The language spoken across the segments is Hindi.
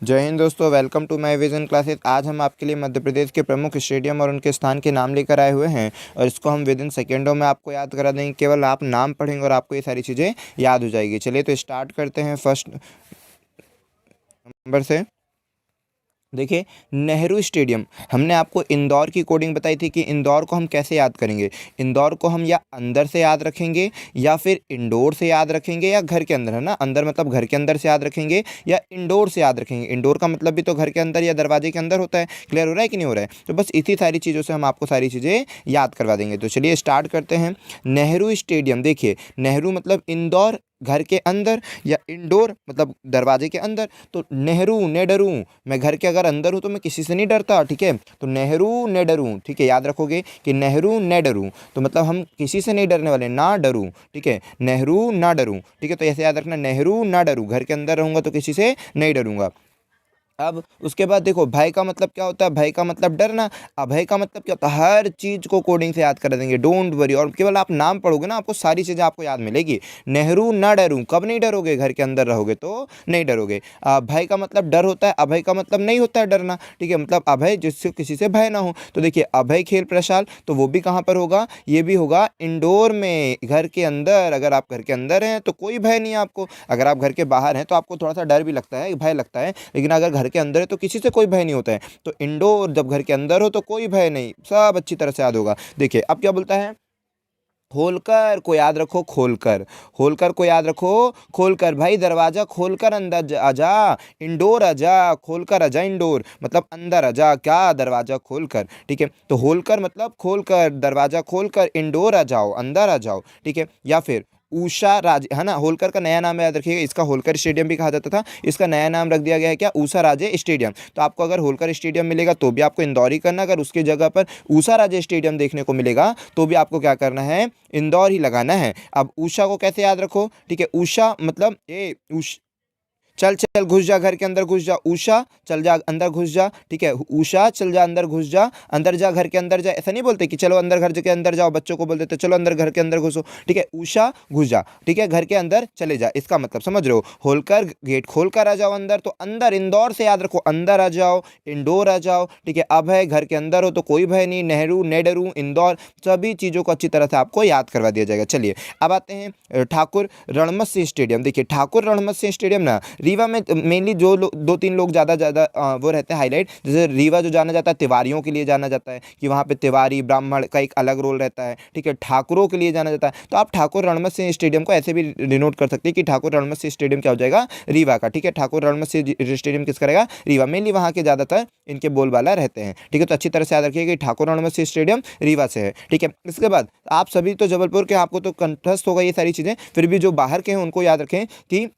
जय हिंद दोस्तों, welcome to my vision classes. आज हम आपके लिए मध्य प्रदेश के प्रमुख स्टेडियम और उनके स्थान के नाम लेकर आए हुए हैं और इसको हम विद इन सेकेंडों में आपको याद करा देंगे। केवल आप नाम पढ़ेंगे और आपको ये सारी चीज़ें याद हो जाएगी। चलिए तो स्टार्ट करते हैं फर्स्ट नंबर से। देखिए, नेहरू स्टेडियम। हमने आपको इंदौर की कोडिंग बताई थी कि इंदौर को हम कैसे याद करेंगे। इंदौर को हम या अंदर से याद रखेंगे या फिर इंडोर से याद रखेंगे या घर के अंदर, है ना। अंदर मतलब घर के अंदर से याद रखेंगे या इंडोर से याद रखेंगे। इंडोर का मतलब भी तो घर के अंदर या दरवाजे के अंदर होता है। क्लियर हो रहा है कि नहीं हो रहा है? तो बस इसी सारी चीज़ों से हम आपको सारी चीज़ें याद करवा देंगे। तो चलिए स्टार्ट करते हैं। नेहरू स्टेडियम। देखिए, नेहरू मतलब इंदौर घर के अंदर या इंडोर मतलब दरवाजे के अंदर। तो नेहरू ने डरूं, मैं घर के अगर अंदर हूं तो मैं किसी से नहीं डरता, ठीक है। तो नेहरू ने डरूं, ठीक है, याद रखोगे कि नेहरू ने डरूं तो मतलब हम किसी से नहीं डरने वाले, ना डरूं, ठीक है। नेहरू ना डरूं, ठीक है। तो ऐसे याद रखना, नेहरू ना डरूं, घर के अंदर रहूंगा तो किसी से नहीं डरूंगा। अब उसके बाद देखो, भय का मतलब क्या होता है? भय का मतलब डरना। अभय का मतलब क्या होता है? हर चीज़ को कोडिंग से याद कर देंगे, डोंट वरी। और केवल आप नाम पढ़ोगे ना, आपको सारी चीज़ें आपको याद मिलेगी। नेहरू ना डरूं, कब नहीं डरोगे? घर के अंदर रहोगे तो नहीं डरोगे। भय का मतलब डर होता है, अभय का मतलब नहीं होता है डरना, ठीक है। मतलब अभय, जिससे किसी से भय ना हो। तो देखिए, अभय खेल प्रशाल, तो वो भी कहाँ पर होगा? ये भी होगा इंडोर में, घर के अंदर। अगर आप घर के अंदर हैं तो कोई भय नहीं है आपको। अगर आप घर के बाहर हैं तो आपको थोड़ा सा डर भी लगता है, भय लगता है, लेकिन अगर घर के अंदर है तो किसी से कोई भय नहीं होता है। तो इंडोर, जब घर के अंदर हो तो कोई भय नहीं, सब अच्छी तरह से याद होगा। देखिए अब क्या बोलता है? खोलकर को याद रखो, खोलकर। होलकर को याद रखो, खोलकर। भाई दरवाजा खोलकर अंदर आजा, इंडोर आजा, खोलकर आजा इंडोर, मतलब अंदर आजा, क्या दरवाजा खोलकर, ठीक है। तो होलकर मतलब खोलकर, दरवाजा खोलकर इंडोर आ जाओ, अंदर आ जाओ, ठीक है। या फिर उषा राजे, है ना। होलकर का नया नाम याद रखिएगा, इसका होलकर स्टेडियम भी कहा जाता था। इसका नया नाम रख दिया गया है क्या? उषा राजे स्टेडियम। तो आपको अगर होलकर स्टेडियम मिलेगा तो भी आपको इंदौर ही करना, अगर उसकी जगह पर उषा राजे स्टेडियम देखने को मिलेगा तो भी आपको क्या करना है? इंदौर ही लगाना है। अब उषा को कैसे याद रखो? ठीक है, उषा मतलब चल चल घुस जा, घर के अंदर घुस जा, उषा चल जा अंदर घुस जा, ठीक है। उषा चल जा अंदर घुस जा, अंदर जा घर के अंदर जा। ऐसा नहीं बोलते कि चलो अंदर घर के अंदर जाओ, बच्चों को बोल देते चलो अंदर घर के अंदर घुसो, ठीक है। उषा घुस जा, ठीक है, घर के अंदर चले जा, इसका मतलब समझ रहे हो। होलकर गेट खोल कर आ जाओ अंदर, तो अंदर इंदौर से याद रखो, अंदर आ जाओ, इंडोर आ जाओ, ठीक है। अब है घर के अंदर हो तो कोई भय नहीं, नेहरू ने डरूं, इंदौर, सभी चीज़ों को अच्छी तरह से आपको याद करवा दिया जाएगा। चलिए अब आते हैं ठाकुर रणमत सिंह स्टेडियम। देखिए, ठाकुर रणमत सिंह स्टेडियम ना रीवा में मेनली जो दो तीन लोग ज़्यादा वो रहते हैं हाईलाइट। जैसे रीवा जो जाना जाता है तिवारियों के लिए जाना जाता है, कि वहाँ पे तिवारी ब्राह्मण का एक अलग रोल रहता है, ठीक है। ठाकुरों के लिए जाना जाता है, तो आप ठाकुर रणमत सिंह स्टेडियम को ऐसे भी डिनोट कर सकते हैं कि ठाकुर रणमत सिंह स्टेडियम क्या हो जाएगा? रीवा का, ठीक है। ठाकुर रणमत सिंह स्टेडियम किस करेगा? रीवा। मेनली वहाँ के ज़्यादातर इनके बोलबाला रहते हैं, ठीक है। तो अच्छी तरह से याद रखिए कि ठाकुर रणमत सिंह स्टेडियम रीवा से है, ठीक है। इसके बाद आप सभी तो जबलपुर के, आपको तो कंठस्थ होगा ये सारी चीज़ें, फिर भी जो बाहर के हैं उनको याद रखें कि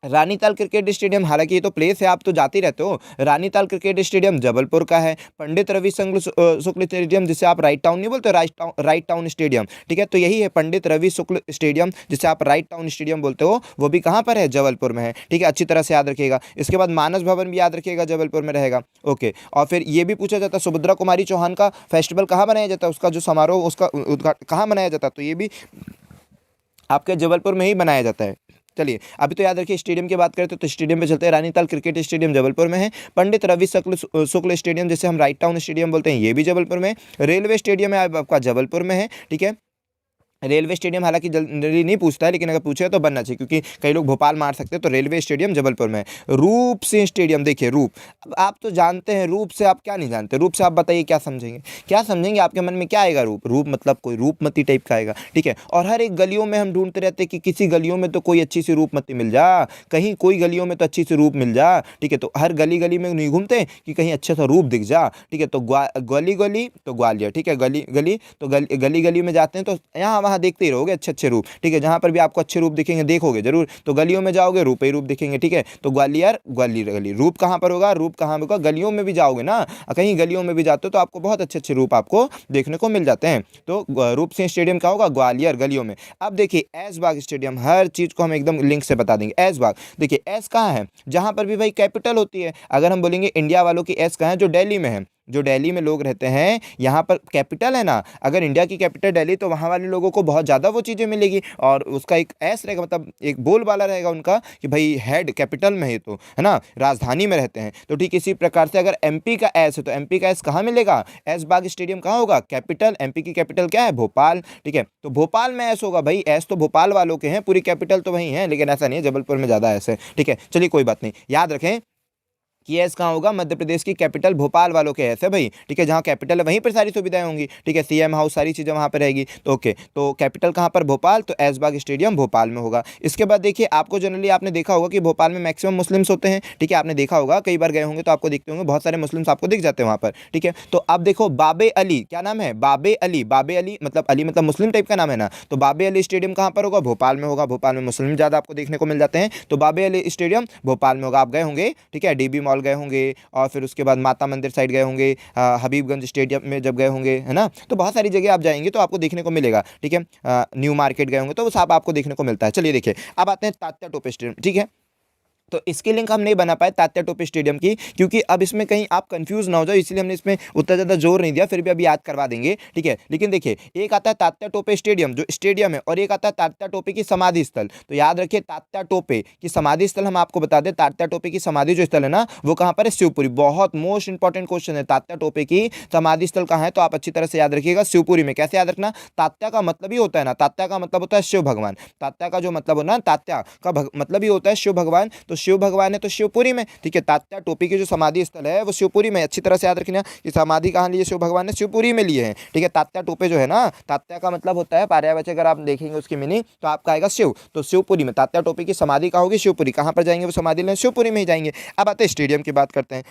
रानीताल क्रिकेट स्टेडियम, हालांकि ये तो प्लेस है, आप तो जाते ही रहते हो। रानीताल क्रिकेट स्टेडियम जबलपुर का है। पंडित रवि शुक्ल स्टेडियम, जिसे आप राइट टाउन नहीं बोलते, राइट टाउन स्टेडियम, ठीक है। तो यही है पंडित रवि शुक्ल स्टेडियम, जिसे आप राइट टाउन स्टेडियम बोलते हो, वो भी कहाँ पर है? जबलपुर में है, ठीक है। अच्छी तरह से याद रखिएगा। इसके बाद मानस भवन भी याद रखिएगा, जबलपुर में रहेगा, ओके। और फिर ये भी पूछा जाता है, सुभद्रा कुमारी चौहान का फेस्टिवल कहाँ मनाया जाता है? उसका जो समारोह, उसका उद्घाटन कहाँ मनाया जाता है? तो ये भी आपके जबलपुर में ही बनाया जाता है। चलिए अभी तो याद रखिए, स्टेडियम की बात करें तो स्टेडियम पे चलते हैं। रानीताल क्रिकेट स्टेडियम जबलपुर में है। पंडित रवि शुक्ल स्टेडियम, जिसे हम राइट टाउन स्टेडियम बोलते हैं, ये भी जबलपुर में है। रेलवे स्टेडियम है आपका जबलपुर में है, ठीक है। रेलवे स्टेडियम हालांकि जल्दी नहीं पूछता है, लेकिन अगर पूछे तो बनना चाहिए, क्योंकि कई लोग भोपाल मार सकते हैं। तो रेलवे स्टेडियम जबलपुर में है। रूप सिंह स्टेडियम। देखिए रूप, अब आप तो जानते हैं रूप से, आप क्या नहीं जानते? रूप से आप बताइए क्या समझेंगे? क्या समझेंगे? आपके मन में क्या आएगा? रूप, रूप मतलब कोई रूपमती टाइप का आएगा, ठीक है। और हर एक गलियों में हम ढूंढते रहते हैं कि किसी गलियों में तो कोई अच्छी सी रूपमती मिल जा, कहीं कोई गलियों में तो अच्छी सी रूप मिल जा, ठीक है। तो हर गली गली में नहीं घूमते कि कहीं अच्छा सा रूप दिख जा, ठीक है। तो गली गली तो ग्वालियर, ठीक है। गली गली तो गली गली में जाते हैं तो यहाँ वहाँ देखते ही रहोगे अच्छे अच्छे रूप, ठीक है। जहाँ पर भी आपको अच्छे रूप दिखेंगे, देखोगे जरूर, तो गलियों में जाओगे रूप ही रूप दिखेंगे, ठीक है। तो ग्वालियर, ग्वालियर गली। रूप कहाँ पर होगा? रूप कहाँ होगा? गलियों में भी जाओगे ना, कहीं गलियों में भी जाते हो तो आपको बहुत अच्छे अच्छे रूप आपको देखने को मिल जाते हैं। तो रूप सिंह स्टेडियम क्या होगा? ग्वालियर गलियों में। अब देखिए ऐशबाग स्टेडियम, हर चीज को हम एकदम लिंक से बता देंगे। ऐशबाग, देखिए ऐश कहाँ है? जहाँ पर भी भाई कैपिटल होती है। अगर हम बोलेंगे इंडिया वालों की ऐश कहाँ है? जो दिल्ली में है, जो दिल्ली में लोग रहते हैं, यहाँ पर कैपिटल है ना, अगर इंडिया की कैपिटल दिल्ली तो वहाँ वाले लोगों को बहुत ज़्यादा वो चीज़ें मिलेगी और उसका एक ऐस रहेगा, मतलब एक बोल वाला रहेगा उनका कि भाई हेड कैपिटल में है, तो है ना, राजधानी में रहते हैं। तो ठीक इसी प्रकार से अगर एमपी का एस है तो एमपी का एस कहाँ मिलेगा, ऐशबाग स्टेडियम कहाँ होगा, कैपिटल, एमपी की कैपिटल क्या है, भोपाल। ठीक है, तो भोपाल में ऐस होगा भाई, ऐस तो भोपाल वालों के हैं, पूरी कैपिटल तो वही है, लेकिन ऐसा नहीं है, जबलपुर में ज़्यादा ऐसे। ठीक है, चलिए कोई बात नहीं, याद रखें कि एस कहाँ होगा, मध्य प्रदेश की कैपिटल भोपाल वालों के ऐसे भाई। ठीक है, जहाँ कैपिटल है वहीं पर सारी सुविधाएं होंगी। ठीक है, सीएम हाउस सारी चीज़ें वहाँ पर रहेगी। तो ओके, तो कैपिटल कहाँ पर, भोपाल, तो ऐशबाग स्टेडियम भोपाल में होगा। इसके बाद देखिए, आपको जनरली आपने देखा होगा कि भोपाल में मैक्सिमम मुस्लिम्स होते हैं। ठीक है, आपने देखा होगा, कई बार गए होंगे तो आपको दिखते होंगे, बहुत सारे मुस्लिम्स आपको दिख जाते हैं वहाँ पर। ठीक है, तो अब देखो बाबे अली, क्या नाम है, बाबे अली, बाबे अली मतलब मुस्लिम टाइप का नाम है ना, तो बाबे अली स्टेडियम कहाँ पर होगा, भोपाल में होगा। भोपाल में मुस्लिम ज़्यादा आपको देखने को मिल जाते हैं, तो बाबे अली स्टेडियम भोपाल में होगा। आप गए होंगे, ठीक है, डीबी मॉल गए होंगे और फिर उसके बाद माता मंदिर साइड गए होंगे, हबीबगंज स्टेडियम में जब गए होंगे, है ना, तो बहुत सारी जगह आप जाएंगे तो आपको देखने को मिलेगा। ठीक है, न्यू मार्केट गए होंगे तो वो सब आपको देखने को मिलता है। चलिए देखिए, अब आते हैं तात्या टोपे स्टेडियम। ठीक है, तो इसकी लिंक हम नहीं बना पाए तात्या टोपे स्टेडियम की, क्योंकि अब इसमें कहीं आप कंफ्यूज ना हो जाओ, इसलिए हमने इसमें उतना ज़्यादा जोर नहीं दिया, फिर भी अभी याद करवा देंगे। ठीक है, लेकिन देखिए, एक आता है तात्या टोपे स्टेडियम जो स्टेडियम है, और एक आता है तात्या टोपे की समाधि स्थल। तो याद रखिए, तात्या टोपे की समाधि स्थल हम आपको बता दें, तात्या टोपे की समाधि जो स्थल है ना, वो कहाँ पर है, शिवपुरी। बहुत मोस्ट इंपॉर्टेंट क्वेश्चन है, तात्या टोपे की समाधि स्थल कहाँ है, तो आप अच्छी तरह से याद रखिएगा, शिवपुरी में। कैसे याद रखना, तात्या का मतलब ही होता है ना, तात्या का मतलब होता है शिव भगवान, तात्या का जो मतलब होना, तात्या का मतलब ही होता है शिव भगवान, तो शिव भगवान है तो शिवपुरी में। ठीक है, तात्या टोपी की जो समाधि स्थल है वो शिवपुरी में। अच्छी तरह से याद रखना कि समाधि कहाँ लिए, शिव भगवान ने शिवपुरी में लिए हैं। ठीक है, तात्या टोपे जो है ना, तात्या का मतलब होता है पर्यायवाची, अगर आप देखेंगे उसकी मीनिंग तो आपका आएगा शिव, तो शिवपुरी में तात्या टोपे की समाधि कहाँ होगी, शिवपुरी। कहाँ पर जाएंगे वो समाधि लेने, शिवपुरी में ही जाएंगे। अब आते हैं स्टेडियम की बात करते हैं।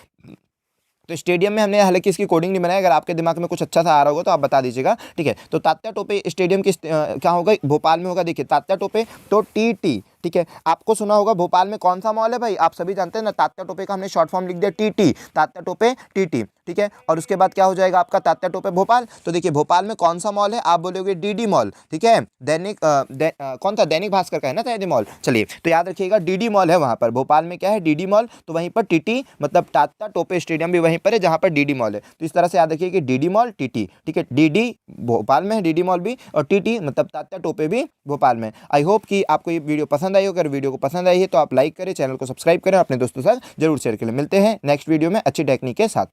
तो स्टेडियम में हमने हालांकि इसकी कोडिंग नहीं बनाया, अगर आपके दिमाग में कुछ अच्छा सा आ रहा होगा तो आप बता दीजिएगा। ठीक है, तो तात्या टोपे स्टेडियम की क्या होगा, भोपाल में होगा। देखिए, तात्या टोपे तो टीटी। ठीक है, आपको सुना होगा भोपाल में कौन सा मॉल है भाई, आप सभी जानते हैं ना, तात्या टोपे का हमने शॉर्ट फॉर्म लिख दिया टीटी, तात्या टोपे टीटी। ठीक है, और उसके बाद क्या हो जाएगा आपका, तात्या टोपे भोपाल। तो देखिए, भोपाल में कौन सा मॉल है, आप बोलोगे डीडी मॉल। ठीक है, कौन था, दैनिक भास्कर का है ना शायद मॉल। चलिए, तो याद रखिएगा डीडी मॉल है वहाँ पर, भोपाल में क्या है, डीडी मॉल। तो वहीं पर टीटी मतलब तात्या टोपे स्टेडियम भी वहीं पर है जहाँ पर डीडी मॉल है। तो इस तरह से याद रखिए कि डीडी मॉल टीटी। ठीक है, डीडी भोपाल में है, डीडी मॉल भी, और टीटी मतलब तात्या टोपे भी भोपाल में। आई होप कि आपको ये वीडियो पसंद आई हो। अगर वीडियो को पसंद आई है तो आप लाइक करें, चैनल को सब्सक्राइब करें, अपने दोस्तों के साथ जरूर शेयर करें। मिलते हैं नेक्स्ट वीडियो में अच्छी टेक्निक के साथ।